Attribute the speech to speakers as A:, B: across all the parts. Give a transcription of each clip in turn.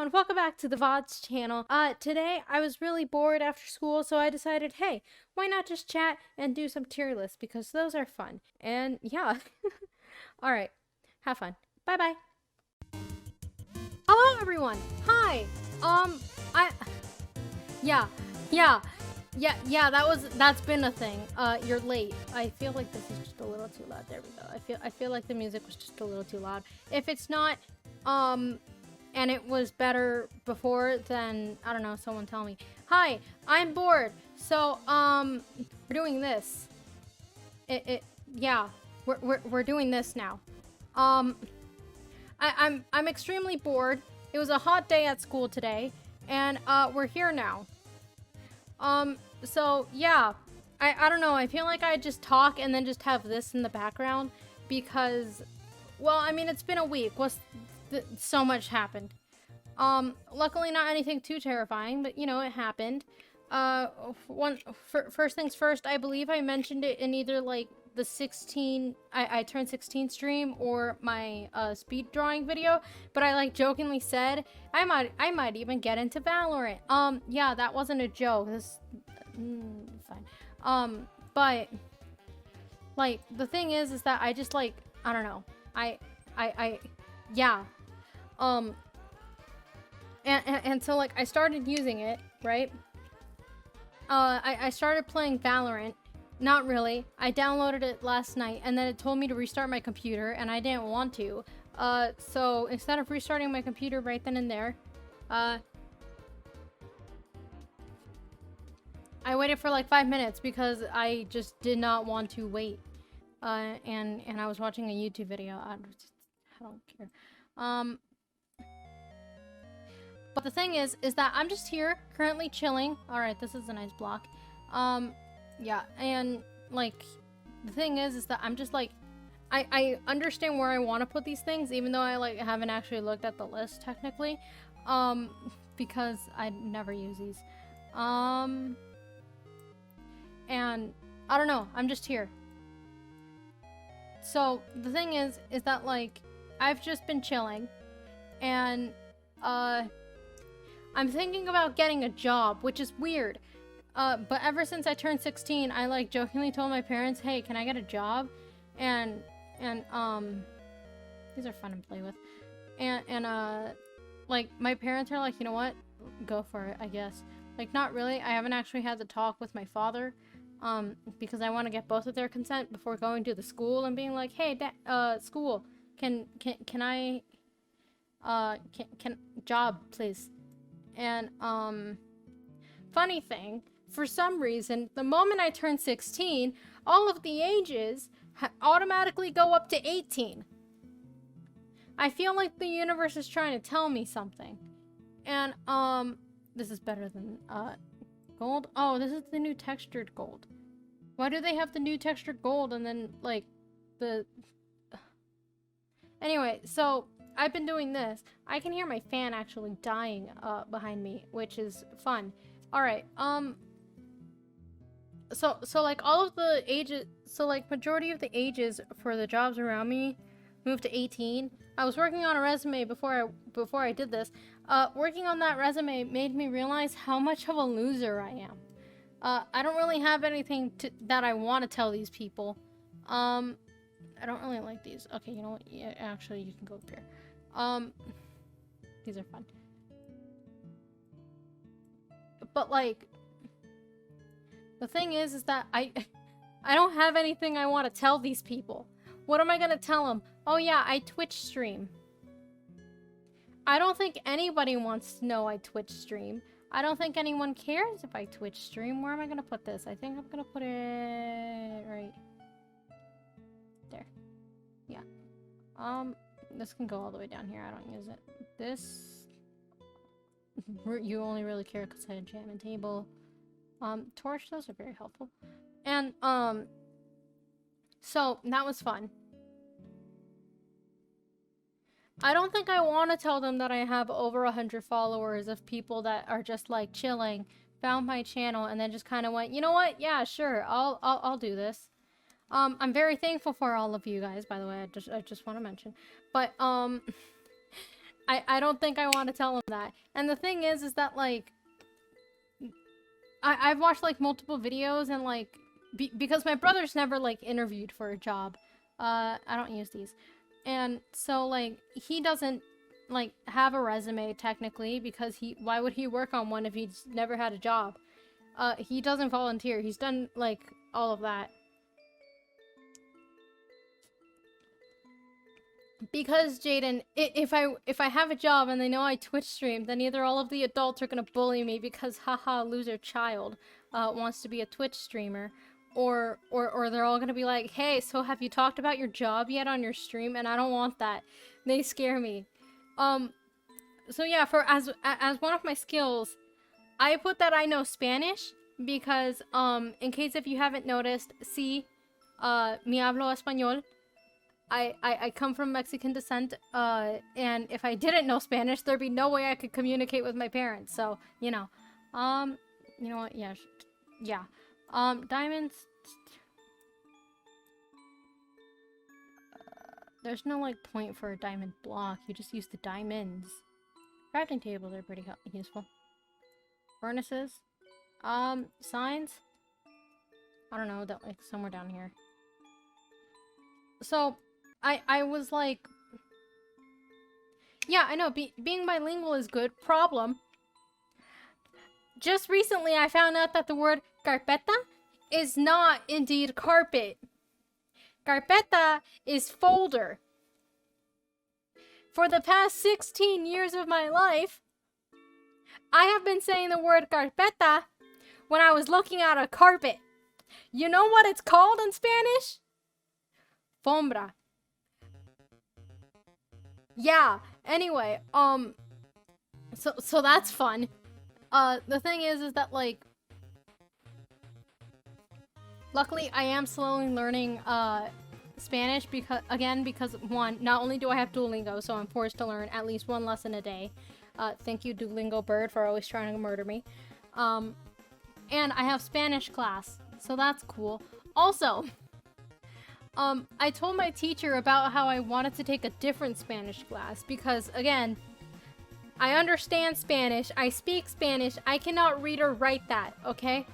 A: everyone, welcome back to the VODs channel. Today I was really bored after school, so I decided, hey, why not just chat and do some tier lists, because those are fun. And yeah. Alright, have fun. Bye bye. Hello everyone! Hi! Yeah, that's been a thing. You're late. I feel like this is just a little too loud. There we go. I feel like the music was just a little too loud. If it's not, and it was better before, then I don't know, someone tell me. Hi, I'm bored. So, we're doing this. Yeah, we're doing this now. I'm extremely bored. It was a hot day at school today, and we're here now. So yeah, I don't know. I feel like I just talk and then just have this in the background because, well, I mean, it's been a week. So much happened. Luckily not anything too terrifying, but you know, it happened. First things first, I believe I mentioned it in either like the 16, I turned 16 stream or my speed drawing video, but I like jokingly said I might even get into Valorant. Yeah, that wasn't a joke. This fine. But like the thing is that I just like, I don't know. Yeah. And so like I started using it, right? I started playing Valorant. Not really. I downloaded it last night and then it told me to restart my computer and I didn't want to. So instead of restarting my computer right then and there, I waited for like 5 minutes because I just did not want to wait. And I was watching a YouTube video. I don't care. But the thing is that I'm just here currently chilling. All right, this is a nice block. Yeah, and like the thing is that I'm just like, I understand where I want to put these things, even though I like haven't actually looked at the list technically, because I never use these. And I don't know, I'm just here. So the thing is that like I've just been chilling, and I'm thinking about getting a job, which is weird. But ever since I turned 16, I like jokingly told my parents, hey, can I get a job? And these are fun to play with. And like my parents are like, you know what? Go for it, I guess. Like not really. I haven't actually had the talk with my father, because I want to get both of their consent before going to the school and being like, hey, school, can I, can job, please? And, funny thing, for some reason, the moment I turn 16, all of the ages automatically go up to 18. I feel like the universe is trying to tell me something. And, this is better than, gold? Oh, this is the new textured gold. Why do they have the new textured gold and then, like, Anyway, so I've been doing this. I can hear my fan actually dying behind me, which is fun. All right. So like all of the ages, so like majority of the ages for the jobs around me moved to 18. I was working on a resume before I did this. Working on that resume made me realize how much of a loser I am. I don't really have anything that I want to tell these people. I don't really like these. Okay, you know what? Yeah, actually, you can go up here. These are fun. But like, the thing is that I don't have anything I want to tell these people. What am I gonna tell them? Oh yeah, I Twitch stream. I don't think anybody wants to know I Twitch stream. I don't think anyone cares if I Twitch stream. Where am I gonna put this? I think I'm gonna put it right there. Yeah. This can go all the way down here. I don't use it. This, you only really care because I had jam and table. Torch, those are very helpful. And, so that was fun. I don't think I want to tell them that I have over 100 followers of people that are just like chilling, found my channel, and then just kind of went, you know what? Yeah, sure. I'll do this. I'm very thankful for all of you guys, by the way. I just want to mention. But, I don't think I want to tell him that. And the thing is that, like, I've watched, like, multiple videos, and, like, because my brother's never, like, interviewed for a job. I don't use these. And so, like, he doesn't, like, have a resume, technically, because why would he work on one if he's never had a job? He doesn't volunteer. He's done, like, all of that. Because, Jaden, if I have a job and they know I Twitch stream, then either all of the adults are gonna bully me because haha, loser child wants to be a Twitch streamer, or they're all gonna be like, hey, so have you talked about your job yet on your stream? And I don't want that. They scare me. So yeah, as one of my skills, I put that I know Spanish because, in case if you haven't noticed, sí, mi hablo español. I come from Mexican descent, and if I didn't know Spanish, there'd be no way I could communicate with my parents, so, you know. You know what, yeah, yeah. Diamonds... there's no, like, point for a diamond block, you just use the diamonds. Crafting tables are pretty useful. Furnaces. Signs? I don't know, that, like, somewhere down here. So... I was like, yeah, I know, being bilingual is good. Problem. Just recently, I found out that the word carpeta is not indeed carpet. Carpeta is folder. For the past 16 years of my life, I have been saying the word carpeta when I was looking at a carpet. You know what it's called in Spanish? Fombra. Yeah, anyway, so that's fun. The thing is that, like, luckily I am slowly learning, Spanish because, one, not only do I have Duolingo, so I'm forced to learn at least one lesson a day. Thank you, Duolingo bird, for always trying to murder me. And I have Spanish class, so that's cool. Also... I told my teacher about how I wanted to take a different Spanish class because, again, I understand Spanish, I speak Spanish, I cannot read or write that, okay?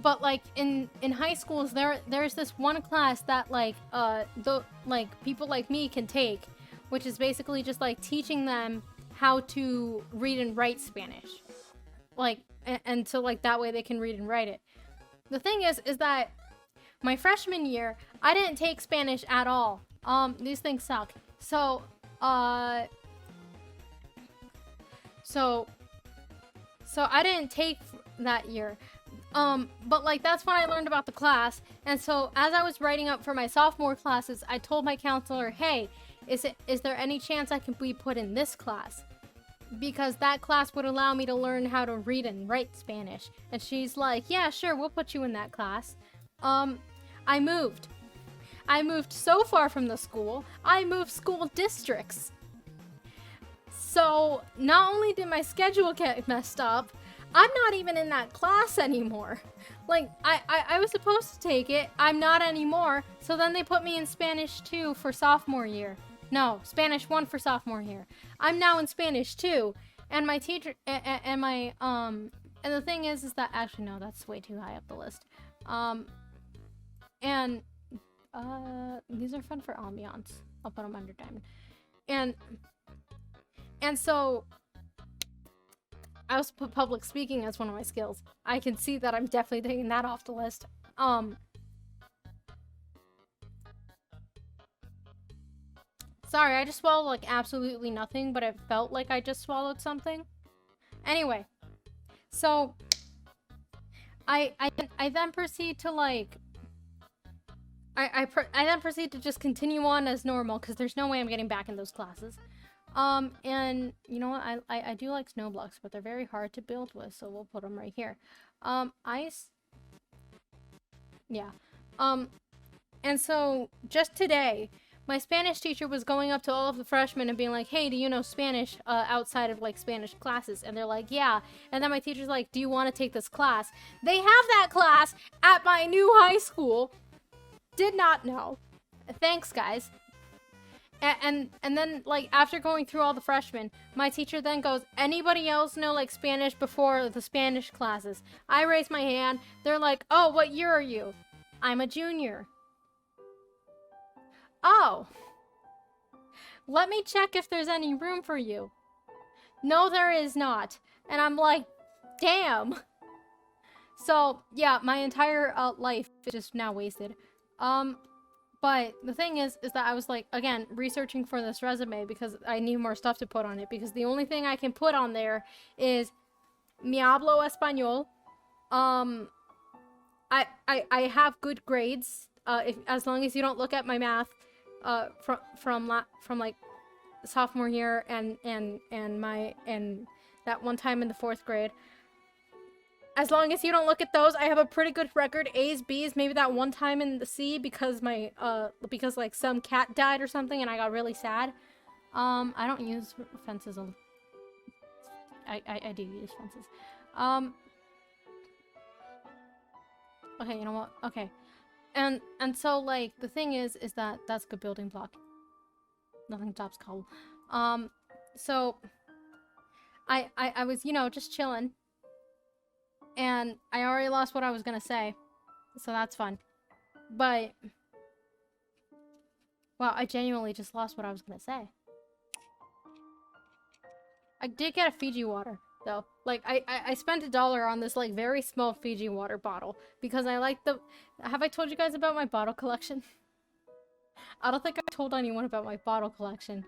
A: But like, in high schools, there's this one class that, like, people like me can take, which is basically just, like, teaching them how to read and write Spanish. Like, and so, like, that way they can read and write it. The thing is that my freshman year, I didn't take Spanish at all. These things suck. So I didn't take that year. But like, that's when I learned about the class. And so as I was writing up for my sophomore classes, I told my counselor, hey, is there any chance I can be put in this class? Because that class would allow me to learn how to read and write Spanish. And she's like, yeah, sure, we'll put you in that class. I moved. I moved so far from the school, I moved school districts. So, not only did my schedule get messed up, I'm not even in that class anymore. Like, I was supposed to take it, I'm not anymore, so then they put me in Spanish 2 for sophomore year. No, Spanish 1 for sophomore year. I'm now in Spanish 2, and my teacher, and the thing is that, actually no, that's way too high up the list. And these are fun for ambiance. I'll put them under diamond. And so I also put public speaking as one of my skills. I can see that I'm definitely taking that off the list. Sorry, I just swallowed like absolutely nothing, but it felt like I just swallowed something. Anyway, so I then proceed to like I then proceed to just continue on as normal because there's no way I'm getting back in those classes. And you know what? I do like snow blocks, but they're very hard to build with, so we'll put them right here. Ice. Yeah. And so just today, my Spanish teacher was going up to all of the freshmen and being like, hey, do you know Spanish outside of like Spanish classes? And they're like, yeah. And then my teacher's like, do you want to take this class? They have that class at my new high school. Did not know. Thanks, guys. And then, like, after going through all the freshmen, my teacher then goes, anybody else know, like, Spanish before the Spanish classes? I raise my hand. They're like, oh, what year are you? I'm a junior. Oh. Let me check if there's any room for you. No, there is not. And I'm like, damn. So, yeah, my entire life is just now wasted. But the thing is that I was, like, again, researching for this resume because I need more stuff to put on it, because the only thing I can put on there is me hablo español. I have good grades, as long as you don't look at my math, from like sophomore year and that one time in the 4th grade. As long as you don't look at those, I have a pretty good record. A's, B's, maybe that one time in the C because my, because, like, some cat died or something and I got really sad. I don't use fences. I do use fences. Okay, you know what? Okay. And so, like, the thing is that that's a good building block. Nothing tops cobble. So, I was, you know, just chilling. And I already lost what I was gonna say. So that's fun. But... wow, I genuinely just lost what I was gonna say. I did get a Fiji water, though. Like, I spent $1 on this, like, very small Fiji water bottle. Because I like the... have I told you guys about my bottle collection? I don't think I told anyone about my bottle collection.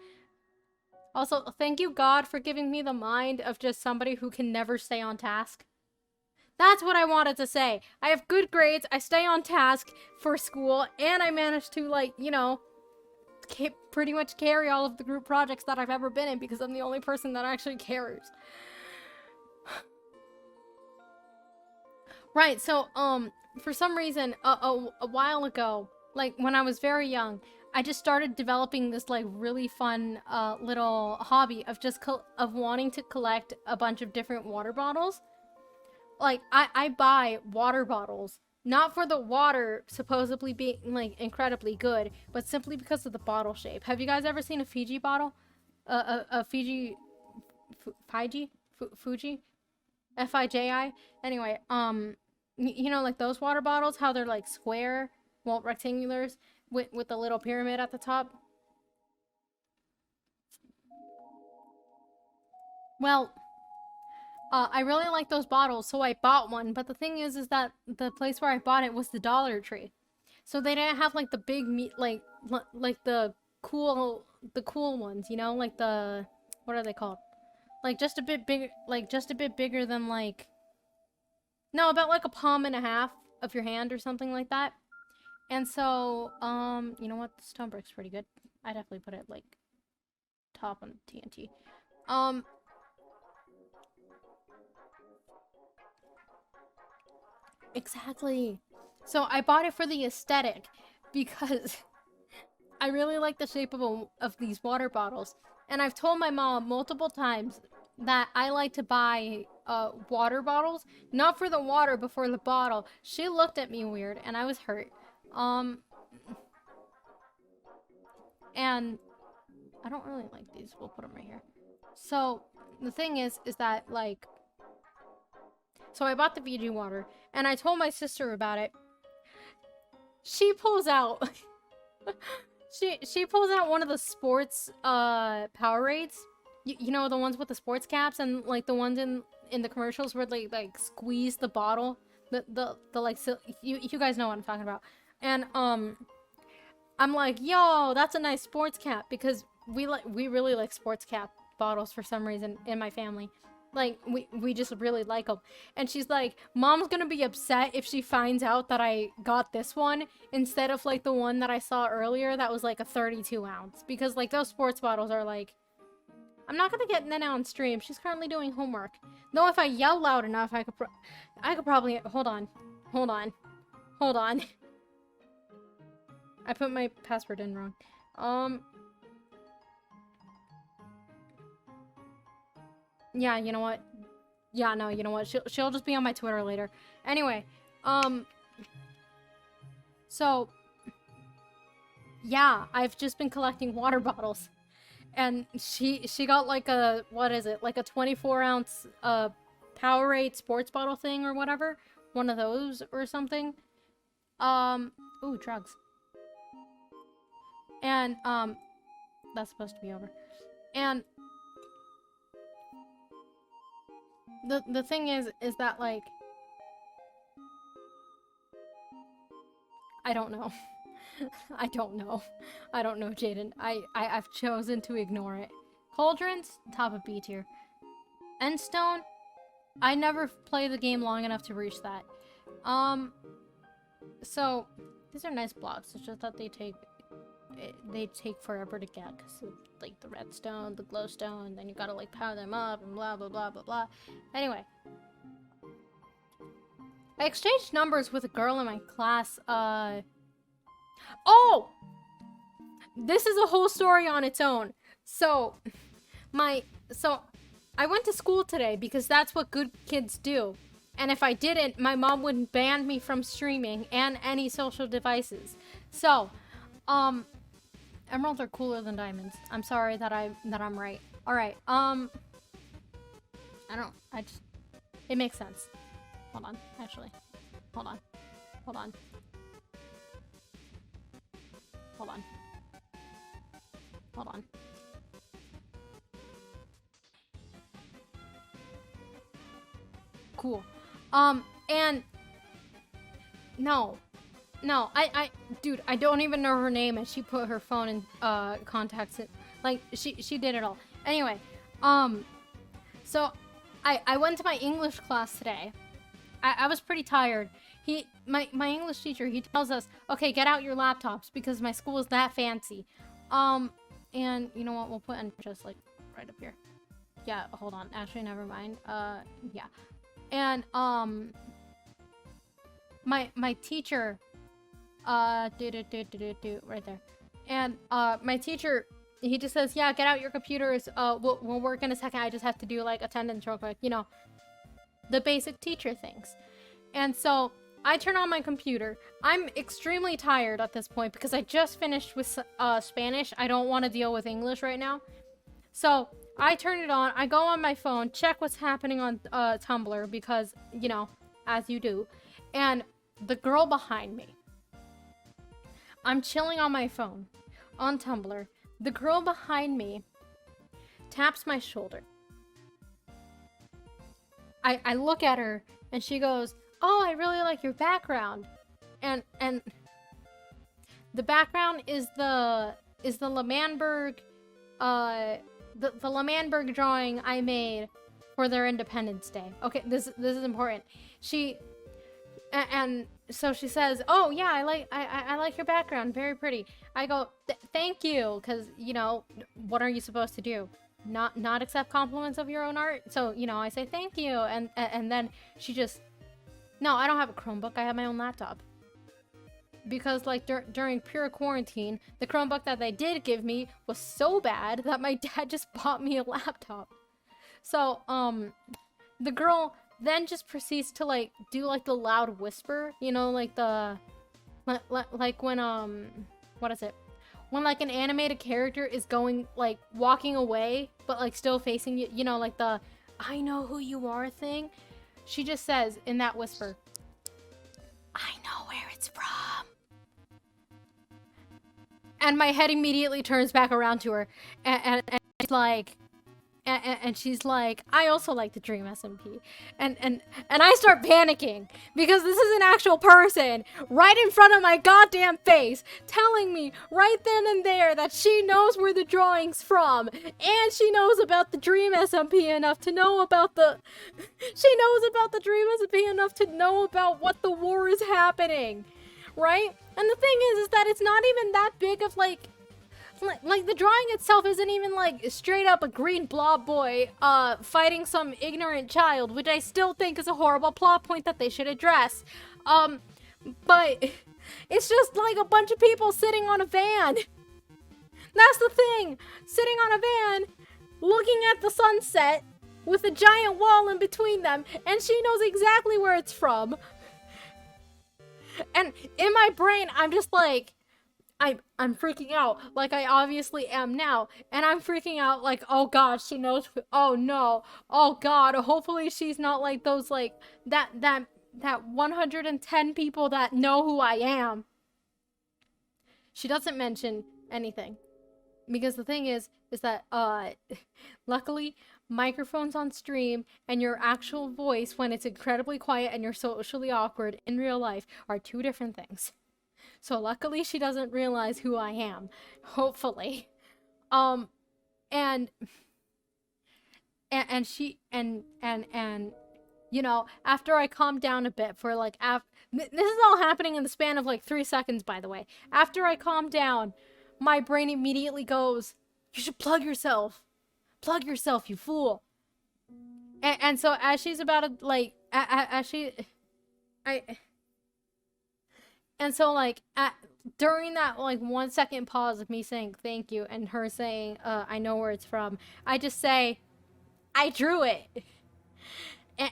A: Also, thank you, God, for giving me the mind of just somebody who can never stay on task. That's what I wanted to say. I have good grades, I stay on task for school, and I managed to, like, you know, pretty much carry all of the group projects that I've ever been in because I'm the only person that actually cares. Right, so, for some reason, a while ago, like, when I was very young, I just started developing this, like, really fun, little hobby of just of wanting to collect a bunch of different water bottles. Like, I buy water bottles, not for the water supposedly being, like, incredibly good, but simply because of the bottle shape. Have you guys ever seen a Fiji bottle? A Fiji... Fuji? F-I-J-I? Anyway, you know, like those water bottles, how they're, like, square, well, rectangulars, with the little pyramid at the top? Well... I really like those bottles, so I bought one, but the thing is that the place where I bought it was the Dollar Tree. So they didn't have, like, the big meat, like the cool ones, you know? Like the, what are they called? Like, just a bit bigger, like, just a bit bigger than, like, no, about, like, a palm and a half of your hand or something like that. And so, you know what? The stone brick's pretty good. I definitely put it, like, top on TNT. Exactly. So I bought it for the aesthetic because I really like the shape of these water bottles. And I've told my mom multiple times that I like to buy water bottles, not for the water, but for the bottle. She looked at me weird and I was hurt. And I don't really like these. We'll put them right here. So the thing is that, like, so I bought the Fiji water, and I told my sister about it. She pulls out... she pulls out one of the sports, Powerades. You know, the ones with the sports caps, and, like, the ones in the commercials where they, like, squeeze the bottle. The like, you guys know what I'm talking about. And, I'm like, yo, that's a nice sports cap, because we really like sports cap bottles for some reason in my family. Like, we just really like them. And she's like, Mom's gonna be upset if she finds out that I got this one instead of, like, the one that I saw earlier that was, like, a 32 ounce. Because, like, those sports bottles are, like... I'm not gonna get Nana on stream. She's currently doing homework. Though if I yell loud enough, I could probably... Hold on. Hold on. Hold on. I put my password in wrong. Yeah, you know what? Yeah, no, you know what? She'll just be on my Twitter later. Anyway, so Yeah, I've just been collecting water bottles. And she got like a, what is it? Like a 24-ounce Powerade sports bottle thing or whatever. One of those or something. Ooh, drugs. And that's supposed to be over. And the thing is that, like, I don't know. I don't know. I don't know, Jaden. I've chosen to ignore it. Cauldrons, top of B tier. Endstone, I never played the game long enough to reach that. So these are nice blocks. It's just that they take forever to get because of, like, the redstone, the glowstone, then you gotta, like, power them up and blah blah blah blah blah. Anyway, I exchanged numbers with a girl in my class. Oh! This is a whole story on its own. So I went to school today because that's what good kids do. And if I didn't, my mom would ban me from streaming and any social devices. So, emeralds are cooler than diamonds. I'm sorry that I'm right. All right. It makes sense. Hold on, actually. Hold on. Hold on. Hold on. Hold on. Cool. And no, dude, I don't even know her name, and she put her phone in contacts. Like, she did it all. Anyway, so I went to my English class today. I was pretty tired. My English teacher, he tells us, okay, get out your laptops because my school is that fancy. And you know what? We'll put in just like right up here. Yeah, hold on. Actually, never mind. Yeah. And my teacher, right there. And my teacher, he just says, yeah, get out your computers. We'll work in a second. I just have to do like attendance real quick. You know, the basic teacher things. And so I turn on my computer. I'm extremely tired at this point because I just finished with Spanish. I don't want to deal with English right now. So I turn it on. I go on my phone, check what's happening on Tumblr because, you know, as you do. And the girl behind me. I'm chilling on my phone on Tumblr. The girl behind me taps my shoulder. I look at her and she goes, oh, I really like your background. And the background is the L'Manberg, the L'Manberg drawing I made for their Independence Day. Okay, this is important. And so she says, oh yeah, I like your background, very pretty. I go, thank you, because, you know, what are you supposed to do? Not accept compliments of your own art? So, you know, I say thank you, and then she just, no, I don't have a Chromebook, I have my own laptop. Because, like, during pure quarantine, the Chromebook that they did give me was so bad that my dad just bought me a laptop. So, the girl then just proceeds to, like, do, like, the loud whisper, you know, like the, like when, what is it? When, like, an animated character is going, like, walking away, but, like, still facing you, you know, like the, I know who you are thing. She just says, in that whisper, I know where it's from. And my head immediately turns back around to her, and she's like, and she's like, I also like the Dream SMP. And I start panicking because this is an actual person right in front of my goddamn face telling me right then and there that she knows where the drawing's from and she knows about the Dream SMP enough to know about she knows about the Dream SMP enough to know about what the war is happening, right? And the thing is that it's not even that big of like the drawing itself isn't even like straight up a green blob boy fighting some ignorant child, which I still think is a horrible plot point that they should address. But it's just like a bunch of people sitting on a van. That's the thing. Sitting on a van, looking at the sunset with a giant wall in between them, and she knows exactly where it's from. And in my brain, I'm just like, I'm freaking out like I obviously am now, and I'm freaking out like, oh god, she knows. Oh no, oh god, hopefully she's not like those like that 110 people that know who I am. She doesn't mention anything because the thing is that luckily microphones on stream and your actual voice when it's incredibly quiet and you're socially awkward in real life are two different things. So luckily she doesn't realize who I am. Hopefully. Um and and she and you know, after I calmed down a bit for like this is all happening in the span of like 3 seconds, by the way. After I calm down, my brain immediately goes, "You should plug yourself. Plug yourself, you fool." And so as she's about to like as she I and so like during that like 1 second pause of me saying thank you and her saying I know where it's from, I just say I drew it.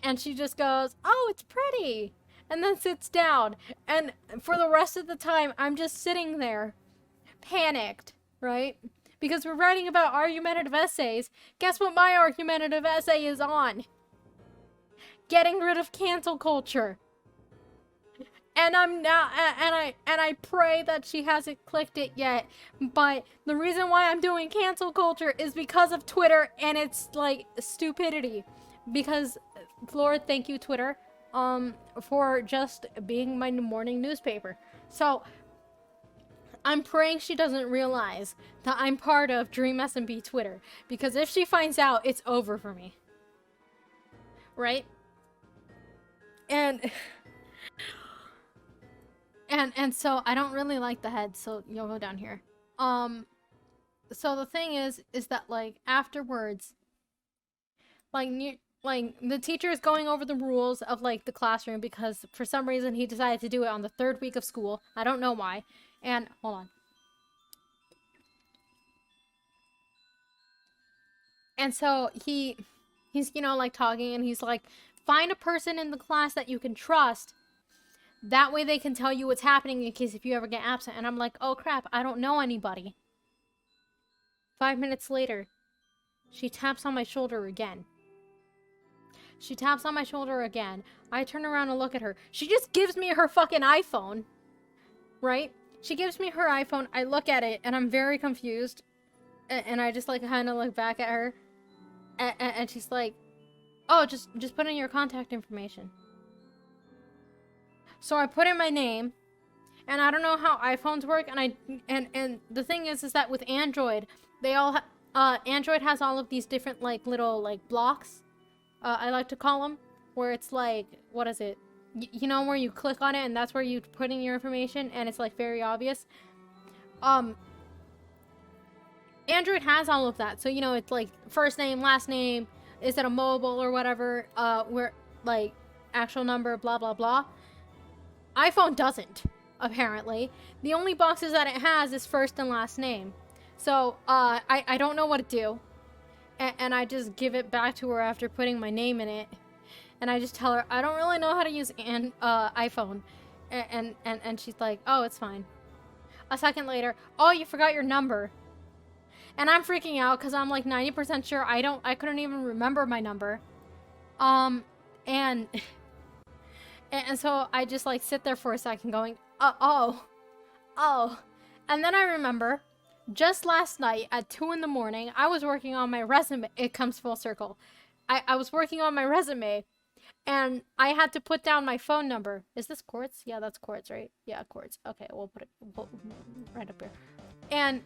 A: And she just goes, "Oh, it's pretty." And then sits down. And for the rest of the time, I'm just sitting there, panicked, right? Because we're writing about argumentative essays. Guess what my argumentative essay is on? Getting rid of cancel culture. And I'm not, and I pray that she hasn't clicked it yet. But the reason why I'm doing cancel culture is because of Twitter and its like stupidity. Because Lord, thank you, Twitter, for just being my morning newspaper. So I'm praying she doesn't realize that I'm part of Dream SMB Twitter, because if she finds out, it's over for me. Right? And so I don't really like the head, so you'll go down here. So the thing is that like afterwards, like the teacher is going over the rules of like the classroom because for some reason he decided to do it on the 3rd week of school. I don't know why. And hold on. And so he's you know like talking and he's like, find a person in the class that you can trust. That way they can tell you what's happening in case if you ever get absent. And I'm like, oh crap, I don't know anybody. 5 minutes later, she taps on my shoulder again. She taps on my shoulder again. I turn around and look at her. She just gives me her fucking iPhone. Right? She gives me her iPhone. I look at it and I'm very confused. And I just like kind of look back at her. And she's like, oh, just put in your contact information. So I put in my name. And I don't know how iPhones work. And the thing is that with Android, they all Android has all of these different like little like blocks. I like to call them, where it's like, what is it? You know, where you click on it and that's where you put in your information and it's like very obvious. Android has all of that. So, you know, it's like first name, last name, is it a mobile or whatever, where like actual number, blah, blah, blah. iPhone doesn't, apparently. The only boxes that it has is first and last name. So, I don't know what to do. And I just give it back to her after putting my name in it. And I just tell her, I don't really know how to use iPhone. And she's like, oh, it's fine. A second later, oh, you forgot your number. And I'm freaking out because I'm like 90% sure I couldn't even remember my number. And so I just like sit there for a second going, oh. And then I remember just last night at 2 in the morning, I was working on my resume. It comes full circle. I was working on my resume and I had to put down my phone number. Is this Quartz? Yeah, that's Quartz, right? Yeah, Quartz. Okay, we'll put it right up here. And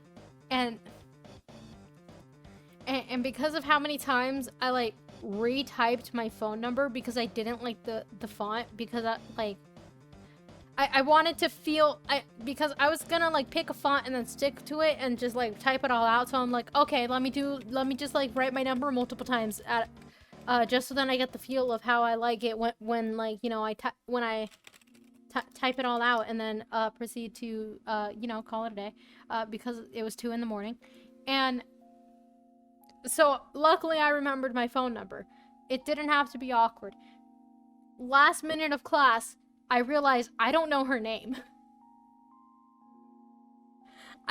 A: because of how many times I like retyped my phone number because I didn't like the font, because I wanted to feel, because I was gonna like pick a font and then stick to it and just like type it all out. So I'm like, okay, let me just like write my number multiple times at just so then I get the feel of how I like it when like, you know, when I type it all out and then proceed to you know, call it a day, because it was 2 in the morning. And so luckily I remembered my phone number. It didn't have to be awkward. Last minute of class, I realized I don't know her name.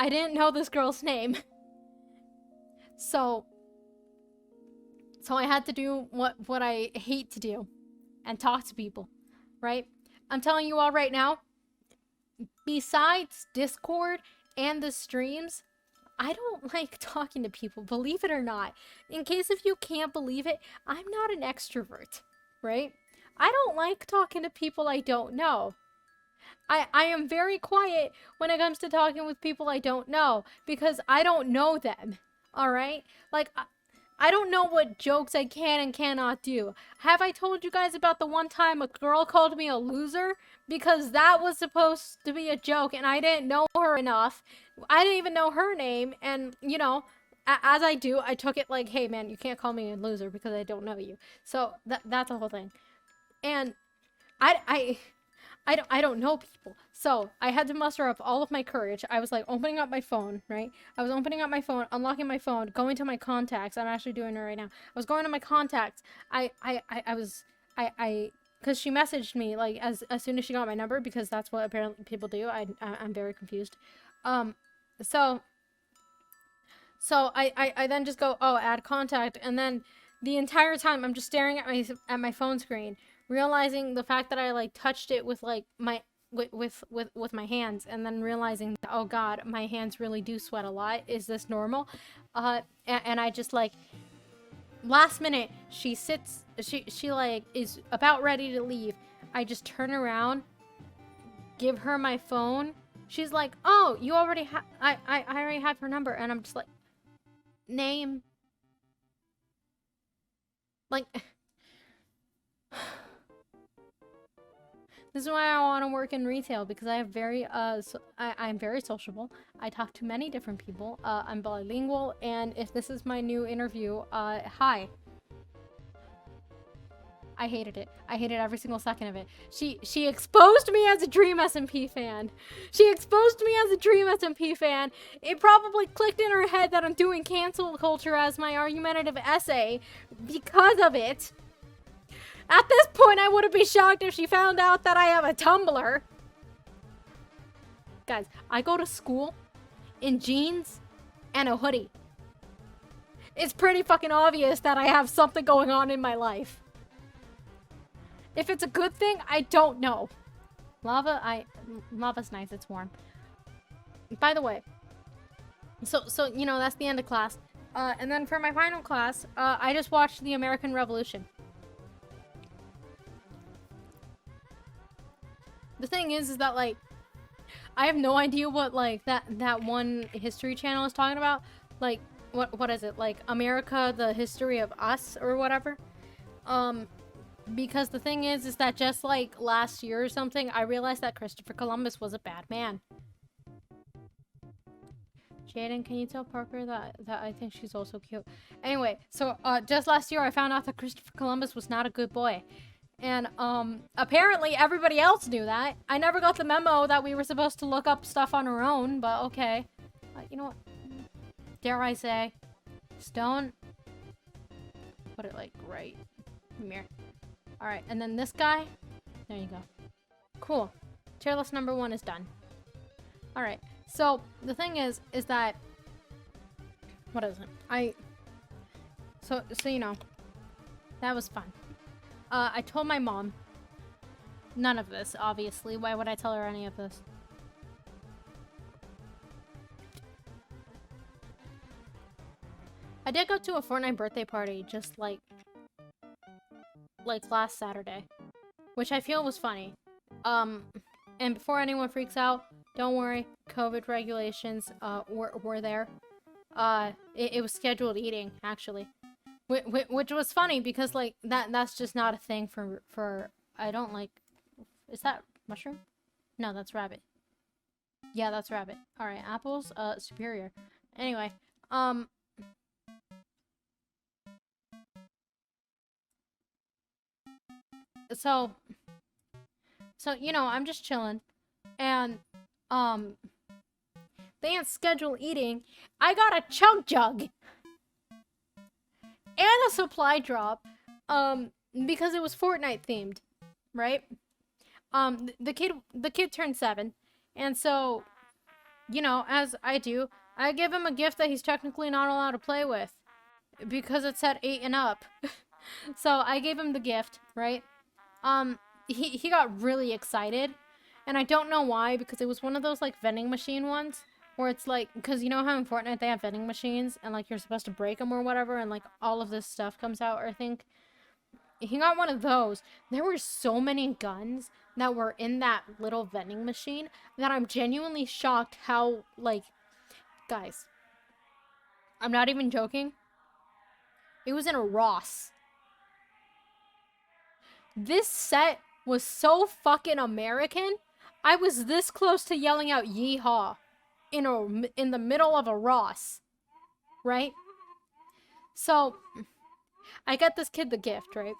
A: I didn't know this girl's name. So I had to do what I hate to do and talk to people, right? I'm telling you all right now, besides Discord and the streams, I don't like talking to people, believe it or not. In case if you can't believe it, I'm not an extrovert, right? I don't like talking to people I don't know. I am very quiet when it comes to talking with people I don't know because I don't know them, alright? Like, I don't know what jokes I can and cannot do. Have I told you guys about the one time a girl called me a loser? Because that was supposed to be a joke and I didn't know her enough. I didn't even know her name, and, you know, as I do, I took it like, hey man, you can't call me a loser because I don't know you. So, that's the whole thing. And I don't know people. So I had to muster up all of my courage. I was like opening up my phone, right? I was opening up my phone, unlocking my phone, going to my contacts. I'm actually doing it right now. I was going to my contacts. Because she messaged me like as soon as she got my number, because that's what apparently people do. I'm very confused. So I then just go, oh, add contact, and then the entire time I'm just staring at my phone screen, realizing the fact that I like touched it with like my with my hands, and then realizing that, oh god, my hands really do sweat a lot. Is this normal? And I just like last minute she like is about ready to leave. I just turn around, give her my phone. She's like, oh, you already have I already have her number, and I'm just like, name, like. This is why I want to work in retail, because I have I'm very sociable. I talk to many different people. I'm bilingual, and if this is my new interview, hi. I hated it. I hated every single second of it. She exposed me as a Dream SMP fan. She exposed me as a Dream SMP fan. It probably clicked in her head that I'm doing cancel culture as my argumentative essay because of it. At this point, I wouldn't be shocked if she found out that I have a Tumblr. Guys, I go to school in jeans and a hoodie. It's pretty fucking obvious that I have something going on in my life. If it's a good thing, I don't know. Lava's nice, it's warm. By the way, so you know, that's the end of class. And then for my final class, I just watched the American Revolution. The thing is that, like, I have no idea what, like, that one history channel is talking about. Like, what is it? Like, America, the history of us, or whatever? Because the thing is that just, like, last year or something, I realized that Christopher Columbus was a bad man. Jaden, can you tell Parker that I think she's also cute? Anyway, so, just last year I found out that Christopher Columbus was not a good boy. And, apparently everybody else knew that. I never got the memo that we were supposed to look up stuff on our own, but okay. You know what? Dare I say, Stone? Put it, like, right here. Alright, and then this guy. There you go. Cool. Tier list number 1 is done. Alright, so, the thing is that... What is it? So, you know. That was fun. I told my mom none of this, obviously. Why would I tell her any of this? I did go to a Fortnite birthday party just like last Saturday, which I feel was funny. And before anyone freaks out, don't worry, COVID regulations were there. It was scheduled eating, actually. Which was funny because, like, that's just not a thing for I don't like... Is that mushroom? No, that's rabbit. Yeah, that's rabbit. Alright, apples, superior. Anyway, So, you know, I'm just chilling. And, they had scheduled eating. I got a chug jug! And a supply drop, because it was Fortnite themed, right? The kid turned 7, and so you know, as I do, I give him a gift that he's technically not allowed to play with because it said 8 and up. So I gave him the gift, right? He got really excited, and I don't know why, because it was one of those like vending machine ones where it's like, because you know how in Fortnite they have vending machines and like you're supposed to break them or whatever, and like all of this stuff comes out. Or I think he got one of those. There were so many guns that were in that little vending machine that I'm genuinely shocked how, like, guys, I'm not even joking. It was in a Ross. This set was so fucking American. I was this close to yelling out yeehaw in the middle of a Ross, right? So I get this kid the gift, right?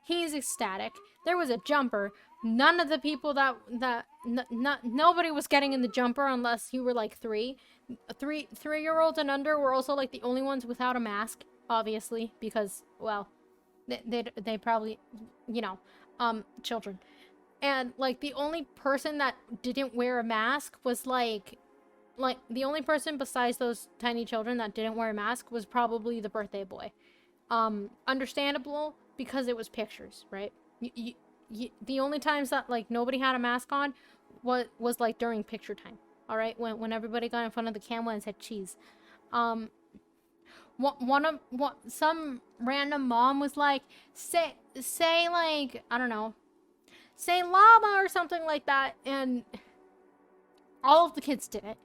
A: He's ecstatic. There was a jumper. None of the people nobody was getting in the jumper unless you were like 3-year-olds and under were also like the only ones without a mask, obviously, because, well, they probably, you know, children. And like the only person that didn't wear a mask was like the only person besides those tiny children that didn't wear a mask was probably the birthday boy. Understandable, because it was pictures, right? The only times that like nobody had a mask on was like during picture time. All right, when everybody got in front of the camera and said cheese. Some random mom was like, say like, I don't know, say llama or something like that, and all of the kids did it.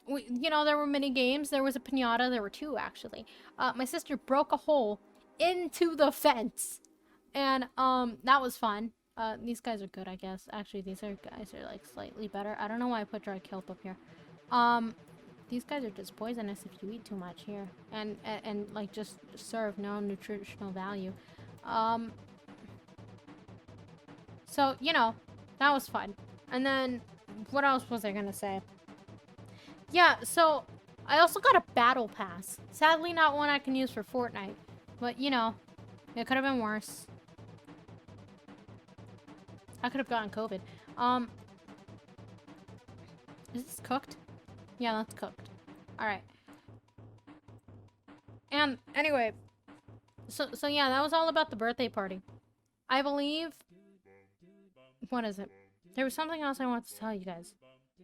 A: You know, there were mini games. There was a piñata. There were 2 actually. My sister broke a hole into the fence, and that was fun. These guys are good, I guess. Actually, these guys are like slightly better. I don't know why I put dry kelp up here. These guys are just poisonous if you eat too much here, and like just serve no nutritional value. So, you know, that was fun. And then what else was I gonna say? Yeah, so I also got a battle pass. Sadly, not one I can use for Fortnite, but you know, it could have been worse. I could have gotten COVID. Is this cooked? Yeah, that's cooked. Alright. And anyway, so yeah, that was all about the birthday party. I believe... What is it? There was something else I wanted to tell you guys.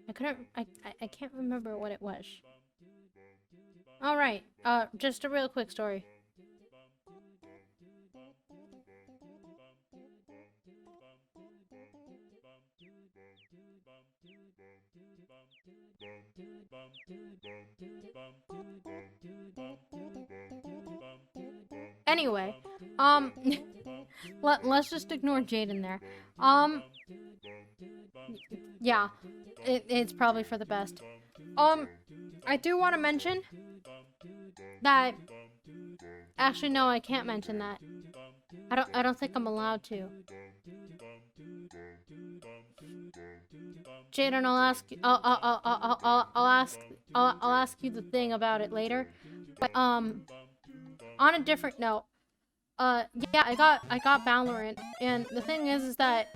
A: I can't remember what it was. Alright, just a real quick story. Anyway, let's just ignore Jaden there. Yeah, it's probably for the best. I do want to mention that... Actually, no, I can't mention that. I don't think I'm allowed to. Jaden, I'll ask you the thing about it later. But, on a different note, yeah, I got Valorant, and the thing is that,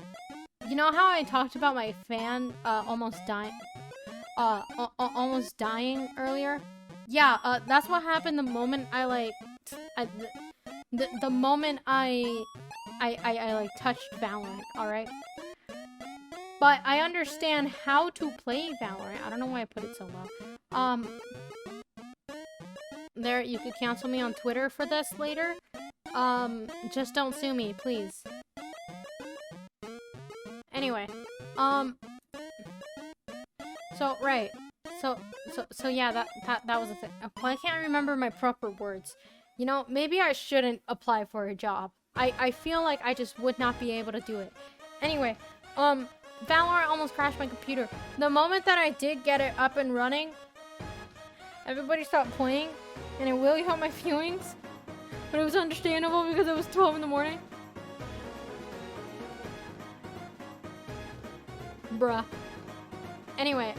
A: you know how I talked about my fan, almost dying earlier? Yeah, that's what happened the moment I, like, the moment I like, touched Valorant, alright? But I understand how to play Valorant. I don't know why I put it so low. There, you could cancel me on Twitter for this later. Just don't sue me, please. Anyway, so, right. So yeah, that was the thing. Well, I can't remember my proper words. You know, maybe I shouldn't apply for a job. I feel like I just would not be able to do it. Anyway, Valorant almost crashed my computer. The moment that I did get it up and running, everybody stopped playing, and it really hurt my feelings. But it was understandable because it was 12 in the morning. Bruh. Anyway,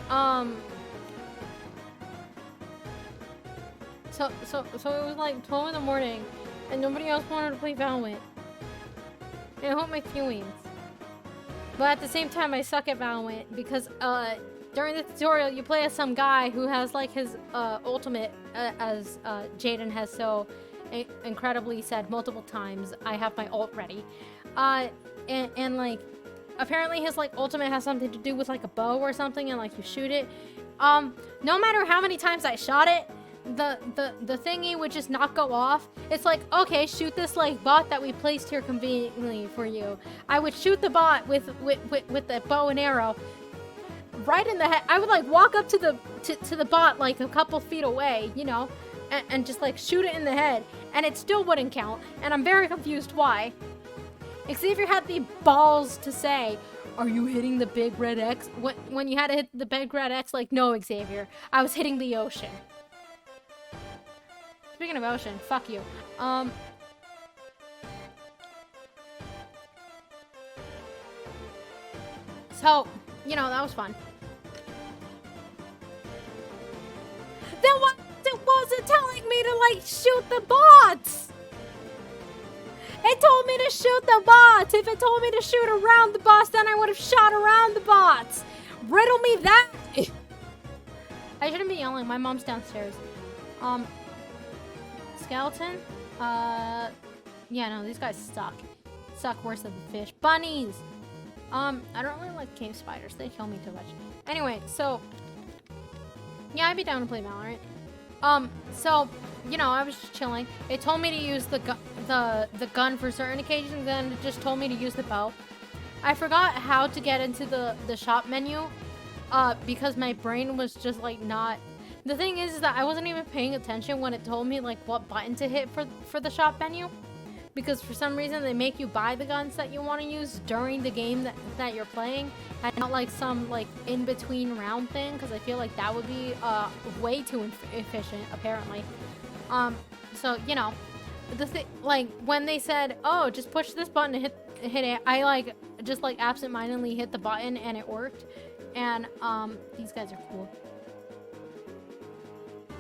A: So it was like 12 in the morning, and nobody else wanted to play Valorant. It hurt my feelings. But at the same time, I suck at Valorant because, during the tutorial, you play as some guy who has like his ultimate, as Jaden has so incredibly said multiple times. I have my ult ready, and like apparently his like ultimate has something to do with like a bow or something, and like you shoot it. No matter how many times I shot it, the thingy would just not go off. It's like, okay, shoot this like bot that we placed here conveniently for you. I would shoot the bot with the bow and arrow right in the head. I would like walk up to the bot like a couple feet away, you know, and just like shoot it in the head, and it still wouldn't count. And I'm very confused why. Xavier had the balls to say, "Are you hitting the big red X?" When you had to hit the big red X, like, no, Xavier, I was hitting the ocean. Speaking of ocean, fuck you. So, you know, that was fun. Then what? It wasn't telling me to, like, shoot the bots! It told me to shoot the bots! If it told me to shoot around the bots, then I would have shot around the bots! Riddle me that! I shouldn't be yelling. My mom's downstairs. Skeleton? Yeah, no, these guys suck. Suck worse than the fish. Bunnies! I don't really like cave spiders. They kill me too much. Anyway, so... yeah, I'd be down to play Valorant. So, you know, I was just chilling. It told me to use the gun for certain occasions, and it just told me to use the bow. I forgot how to get into the shop menu, because my brain was just, like, not... The thing is that I wasn't even paying attention when it told me, like, what button to hit for the shop menu. Because for some reason, they make you buy the guns that you want to use during the game that you're playing. And not, like, some, like, in-between round thing. Because I feel like that would be, way too efficient, apparently. So, you know. Like, when they said, oh, just push this button to hit it, I, like, just, like, absentmindedly hit the button and it worked. And, these guys are cool.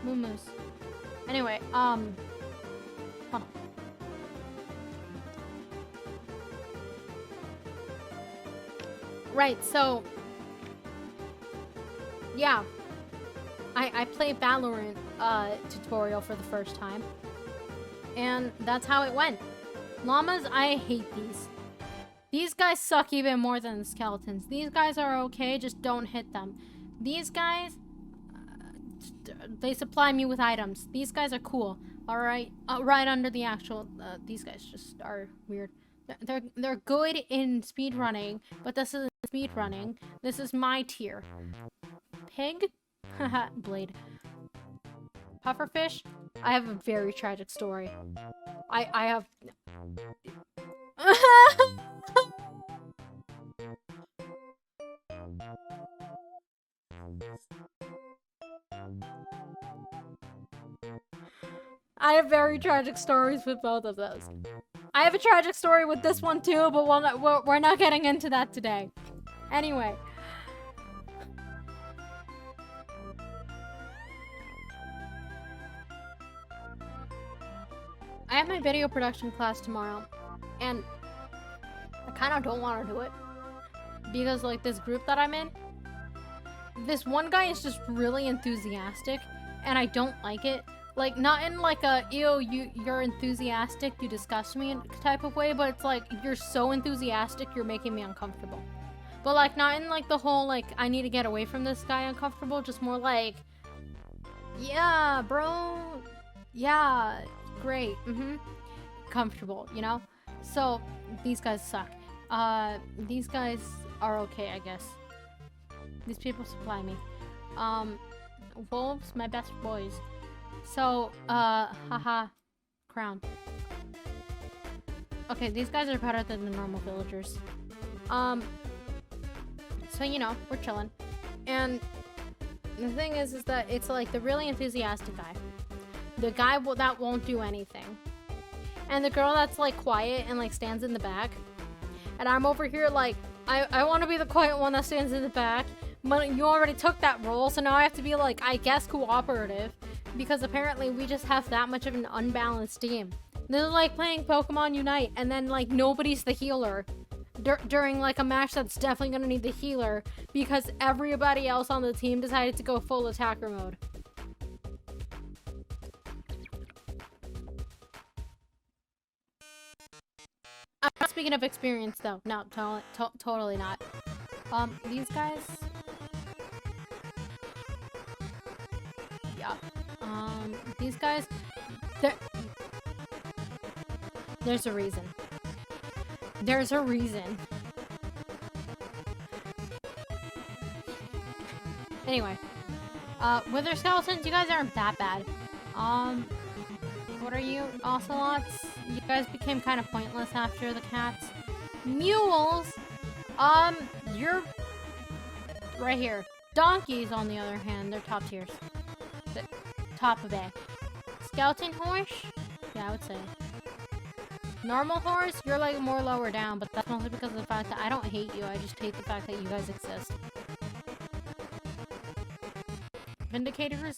A: Moo-moos. Anyway, hold on. Right, so... yeah. I played Valorant, tutorial for the first time. And that's how it went. Llamas, I hate these. These guys suck even more than the skeletons. These guys are okay, just don't hit them. These guys... they supply me with items. These guys are cool. All right, right under the actual. These guys just are weird. They're good in speedrunning, but this isn't speedrunning. This is my tier. Pig, haha, blade. Pufferfish. I have a very tragic story. I have. I have very tragic stories with both of those. I have a tragic story with this one too, but we're not getting into that today. Anyway. I have my video production class tomorrow, and I kind of don't want to do it. Because, like, this group that I'm in, this one guy is just really enthusiastic, and I don't like it. Like, not in, like, a, ew, you're enthusiastic, you disgust me type of way, but it's like, you're so enthusiastic, you're making me uncomfortable. But, like, not in, like, the whole, like, I need to get away from this guy uncomfortable, just more like, yeah, bro, yeah, great, comfortable, you know? So, these guys suck. These guys are okay, I guess. These people supply me. Wolves, my best boys. So, haha, crown. Okay, these guys are better than the normal villagers. So, you know, we're chilling. And the thing is that it's like the really enthusiastic guy. The guy that won't do anything. And the girl that's like quiet and like stands in the back. And I'm over here like, I want to be the quiet one that stands in the back. But you already took that role, so now I have to be like, I guess, cooperative. Because apparently we just have that much of an unbalanced team. This is like playing Pokemon Unite, and then like nobody's the healer. during like a match that's definitely gonna need the healer because everybody else on the team decided to go full attacker mode. I'm not speaking of experience though. No, totally not. These guys. Yeah. These guys. There's a reason. There's a reason. Anyway. Wither skeletons, you guys aren't that bad. What are you? Ocelots? You guys became kind of pointless after the cats. Mules? You're right here. Donkeys, on the other hand, they're top tiers. The top of A. Skeleton horse? Yeah, I would say. Normal horse, you're like more lower down, but that's mostly because of the fact that I don't hate you, I just hate the fact that you guys exist. Vindicators?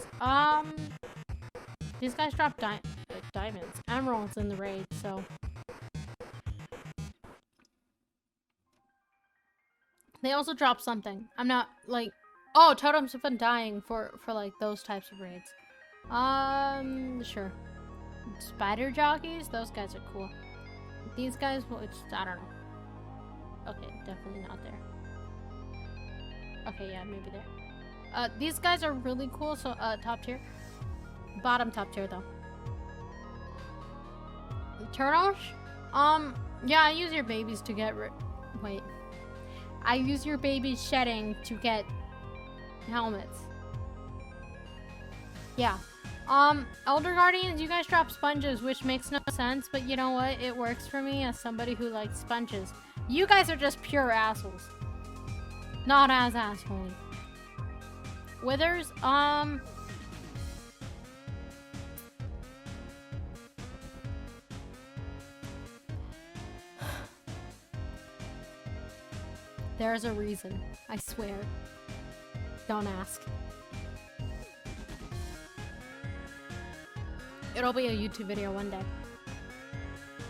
A: These guys drop diamonds. Emeralds in the raid, so. They also drop something. I'm not, like... Oh, totems have been dying for like, those types of raids. Sure. Spider jockeys? Those guys are cool. These guys, well, it's, I don't know. Okay, definitely not there. Okay, yeah, maybe there. These guys are really cool, so, top tier. Bottom top tier, though. Turtles? Yeah, I use your babies to get wait. I use your babies shedding to get helmets. Yeah. Elder Guardians, you guys drop sponges, which makes no sense, but you know what? It works for me as somebody who likes sponges. You guys are just pure assholes. Not as assholey. Withers, there's a reason. I swear. Don't ask. It'll be a YouTube video one day.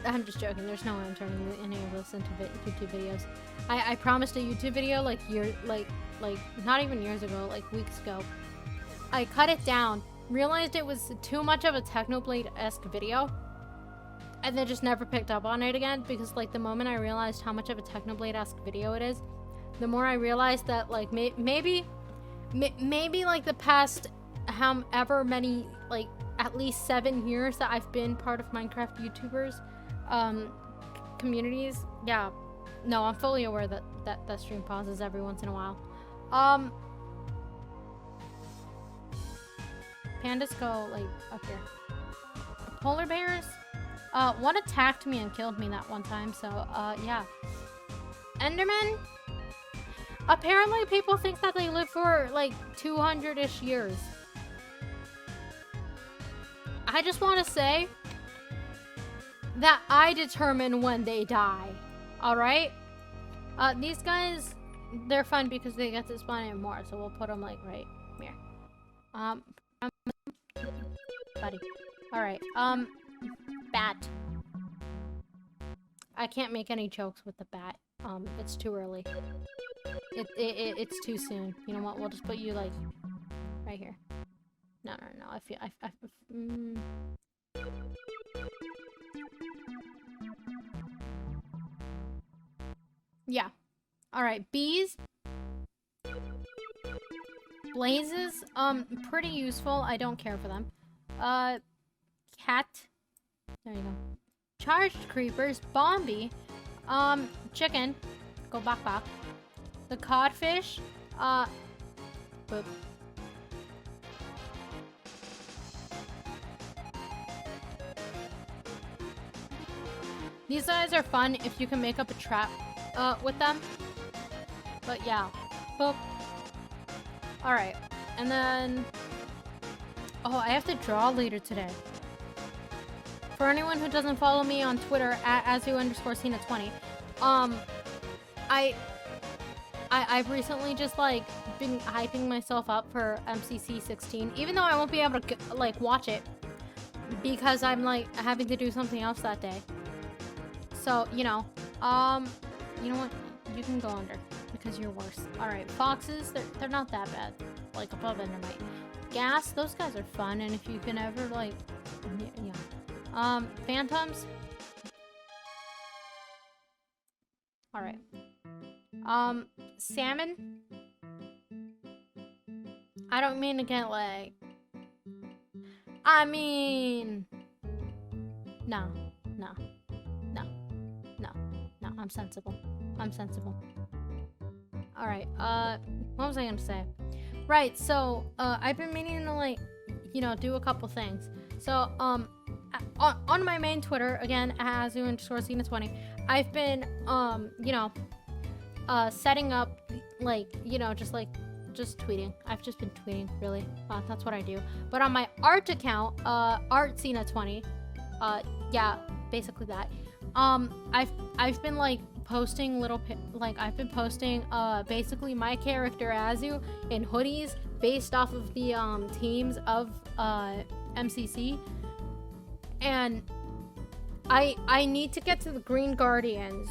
A: I'm just joking. There's no way I'm turning any of this into YouTube videos. I promised a YouTube video like not even years ago, like weeks ago. I cut it down, realized it was too much of a Technoblade-esque video, and then just never picked up on it again because like the moment I realized how much of a Technoblade-esque video it is, the more I realized that like maybe like the past however many like at least 7 years that I've been part of Minecraft YouTubers communities. Yeah, no, I'm fully aware that stream pauses every once in a while. Pandas go like up here. Polar bears? One attacked me and killed me that one time, so yeah. Enderman? Apparently people think that they live for like 200-ish years. I just want to say that I determine when they die. Alright? These guys, they're fun because they get to spawn in more, so we'll put them like right here. Buddy. Alright, bat. I can't make any jokes with the bat. It's too early. It's too soon. You know what? We'll just put you like right here. No. I feel yeah. All right. Bees. Blazes. Pretty useful. I don't care for them. Cat. There you go. Charged creepers. Bombi. Chicken. Go back. The codfish. Boop. These guys are fun if you can make up a trap with them. But yeah. Boop. Alright. And then... Oh, I have to draw later today. For anyone who doesn't follow me on Twitter, at azu_Cena20, I've recently just, like, been hyping myself up for MCC 16, even though I won't be able to, like, watch it, because I'm, like, having to do something else that day. So, you know, You know what? You can go under because you're worse. Alright, foxes, they're not that bad. Like above Endermite. Gas, those guys are fun, and if you can ever like yeah. Phantoms. Alright. Salmon. I don't mean to get like I mean no, I'm sensible. Alright, what was I gonna say? Right, so, I've been meaning to, like, you know, do a couple things. So, on my main Twitter, again, @Azu_Cena20, I've been, you know, setting up, like, you know, just tweeting. I've just been tweeting, really. That's what I do. But on my art account, ArtCena20, yeah, basically that. I've been like posting I've been posting basically my character Azu in hoodies based off of the teams of MCC, and I need to get to the Green Guardians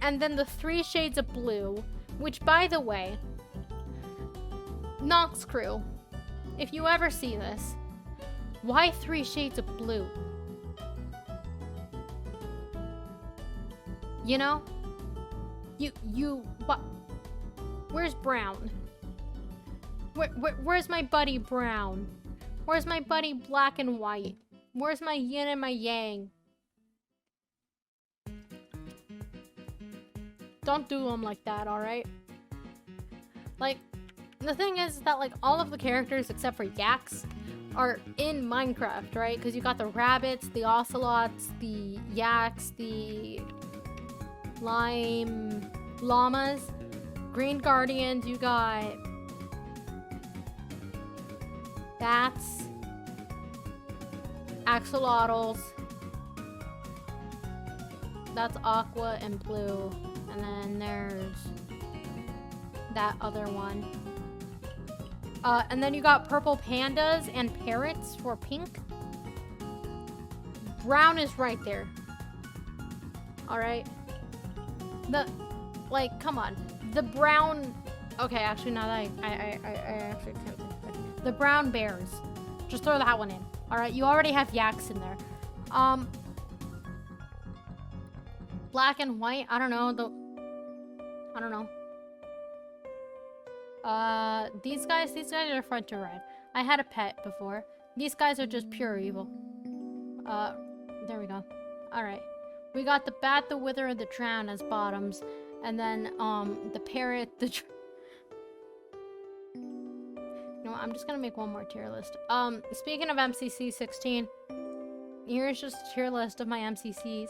A: and then the 3 Shades of Blue, which, by the way, Nox Crew, if you ever see this, why 3 Shades of Blue? You know? What? Where's Brown? Where's my buddy Brown? Where's my buddy Black and White? Where's my yin and my yang? Don't do them like that, alright? Like, the thing is that, like, all of the characters except for Yaks are in Minecraft, right? Because you got the rabbits, the ocelots, the yaks, the lime llamas, Green Guardians, you got bats, axolotls, that's aqua and blue, and then there's that other one. And then you got purple pandas and parrots for pink. Brown is right there. Alright. Come on. The brown... Okay, actually, now that I actually can't think of it. The brown bears. Just throw that one in. Alright, you already have yaks in there. Black and white, I don't know. These guys are fun to ride. I had a pet before. These guys are just pure evil. There we go. Alright. We got the bat, the wither, and the drown as bottoms. And then, the parrot, you know what, I'm just gonna make one more tier list. Speaking of MCC 16, here's just a tier list of my MCCs.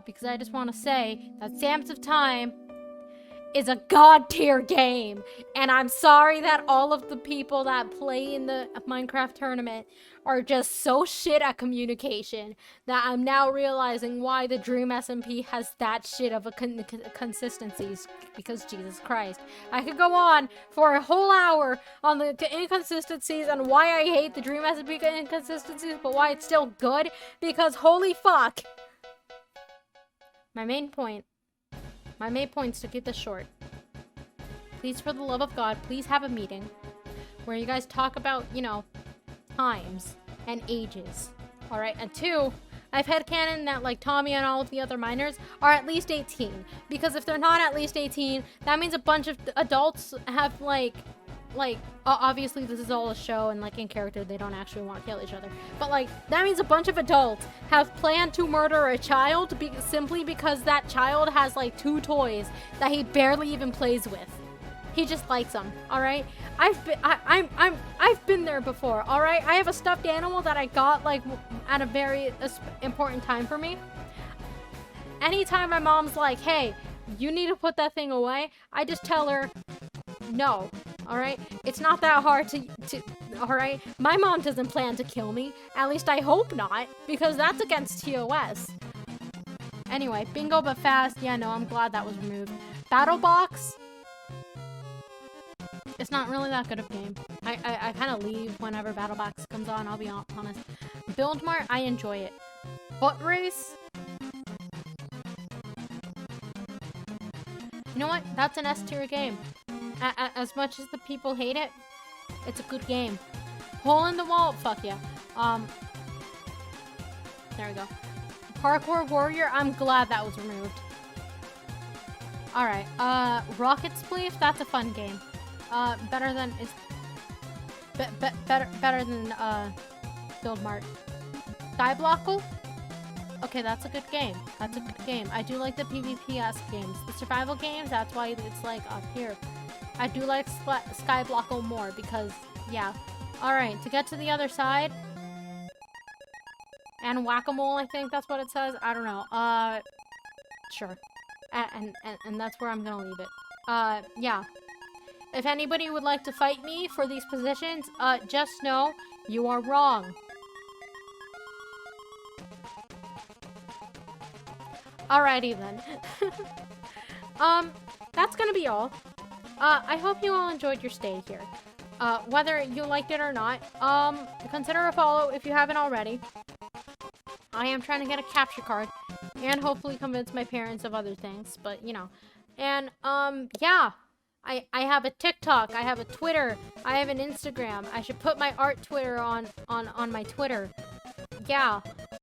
A: Because I just want to say that Sands of Time is a god tier game, and I'm sorry that all of the people that play in the Minecraft tournament are just so shit at communication that I'm now realizing why the Dream SMP has that shit of a consistencies, because Jesus Christ. I could go on for a whole hour on the inconsistencies and why I hate the Dream SMP inconsistencies, but why it's still good, because holy fuck. My main point's to keep this short. Please, for the love of God, please have a meeting where you guys talk about, you know, times and ages. Alright, and 2, I've headcanon that, like, Tommy and all of the other minors are at least 18. Because if they're not at least 18, that means a bunch of adults have, like, obviously this is all a show and, like, in character they don't actually want to kill each other, but, like, that means a bunch of adults have planned to murder a child simply because that child has, like, 2 toys that he barely even plays with. He just likes them. All right, I've been there before. All right, I have a stuffed animal that I got, like, at a very important time for me. Anytime my mom's like, hey, you need to put that thing away, I just tell her no. Alright? It's not that hard to alright? My mom doesn't plan to kill me. At least I hope not, because that's against TOS. Anyway, bingo but fast. Yeah, no, I'm glad that was removed. Battle Box? It's not really that good of a game. I kind of leave whenever Battle Box comes on, I'll be honest. Build Mart, I enjoy it. Foot Race? You know what? That's an S tier game. As much as the people hate it, it's a good game. Hole in the wall, fuck yeah. There we go. Parkour Warrior, I'm glad that was removed. Alright, Rocket Spleef, that's a fun game. Better than, better than, Build Mart. Skyblockle? Okay, that's a good game. That's a good game. I do like the PvP-esque games. The survival games, that's why it's like up here. I do like Skyblockle more because, yeah. Alright, to get to the other side. And Whack-A-Mole, I think that's what it says. I don't know. Sure. And that's where I'm gonna leave it. Yeah. If anybody would like to fight me for these positions, just know you are wrong. Alrighty then. That's gonna be all. I hope you all enjoyed your stay here. Whether you liked it or not, consider a follow if you haven't already. I am trying to get a capture card and hopefully convince my parents of other things, but you know. And, yeah. I have a TikTok, I have a Twitter, I have an Instagram. I should put my art Twitter on my Twitter. Yeah.